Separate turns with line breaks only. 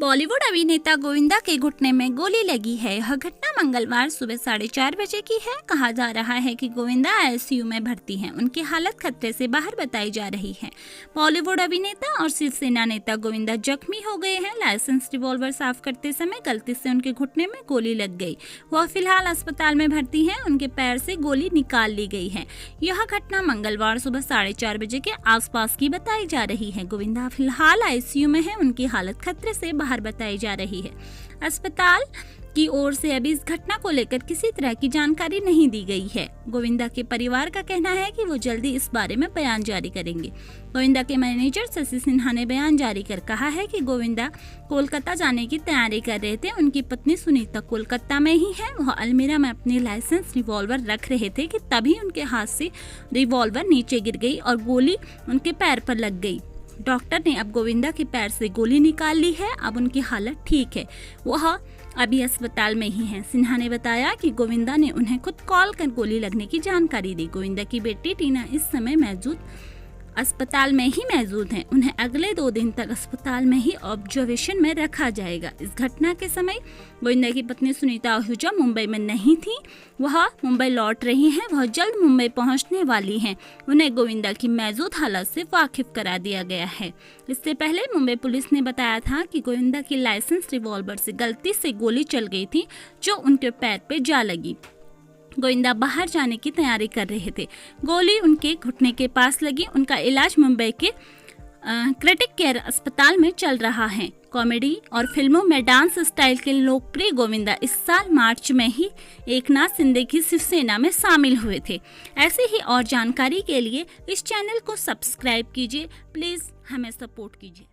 बॉलीवुड अभिनेता गोविंदा के घुटने में गोली लगी है। यह घटना मंगलवार सुबह 4:30 बजे की है। कहा जा रहा है कि गोविंदा आईसीयू में भर्ती हैं। उनकी हालत खतरे से बाहर बताई जा रही है। बॉलीवुड अभिनेता और शिवसेना नेता गोविंदा जख्मी हो गए हैं। लाइसेंस रिवॉल्वर साफ करते समय गलती से उनके घुटने में गोली लग गई। वह फिलहाल अस्पताल में भर्ती हैं। उनके पैर से गोली निकाल ली गई है। यह घटना मंगलवार सुबह 4:30 बजे के आसपास की बताई जा रही है। गोविंदा फिलहाल आईसीयू में है। उनकी हालत खतरे से बाहर बताई जा रही है। अस्पताल की ओर से अभी इस घटना को लेकर किसी तरह की जानकारी नहीं दी गई है। गोविंदा के परिवार का कहना है कि वो जल्दी इस बारे में बयान जारी करेंगे। गोविंदा के मैनेजर शशि सिन्हा ने बयान जारी कर कहा है कि गोविंदा कोलकाता जाने की तैयारी कर रहे थे। उनकी पत्नी सुनीता कोलकाता में ही है। वह अलमीरा में अपनी लाइसेंस रिवॉल्वर रख रहे थे कि तभी उनके हाथ से रिवॉल्वर नीचे गिर गई और गोली उनके पैर पर लग गई। डॉक्टर ने अब गोविंदा के पैर से गोली निकाल ली है। अब उनकी हालत ठीक है। वह अभी अस्पताल में ही हैं। सिन्हा ने बताया कि गोविंदा ने उन्हें खुद कॉल कर गोली लगने की जानकारी दी। गोविंदा की बेटी टीना इस समय अस्पताल में ही मौजूद हैं। उन्हें अगले 2 दिन तक अस्पताल में ही ऑब्जर्वेशन में रखा जाएगा। इस घटना के समय गोविंदा की पत्नी सुनीता आहूजा मुंबई में नहीं थी। वह मुंबई लौट रही हैं। वह जल्द मुंबई पहुंचने वाली हैं। उन्हें गोविंदा की मौजूद हालत से वाकिफ करा दिया गया है। इससे पहले मुंबई पुलिस ने बताया था कि गोविंदा की लाइसेंस रिवॉल्वर से गलती से गोली चल गई थी, जो उनके पैर पे जा लगी। गोविंदा बाहर जाने की तैयारी कर रहे थे। गोली उनके घुटने के पास लगी। उनका इलाज मुंबई के क्रिटिक केयर अस्पताल में चल रहा है। कॉमेडी और फिल्मों में डांस स्टाइल के लोकप्रिय गोविंदा इस साल मार्च में ही एकनाथ शिंदे की शिवसेना में शामिल हुए थे। ऐसे ही और जानकारी के लिए इस चैनल को सब्सक्राइब कीजिए। प्लीज हमें सपोर्ट कीजिए।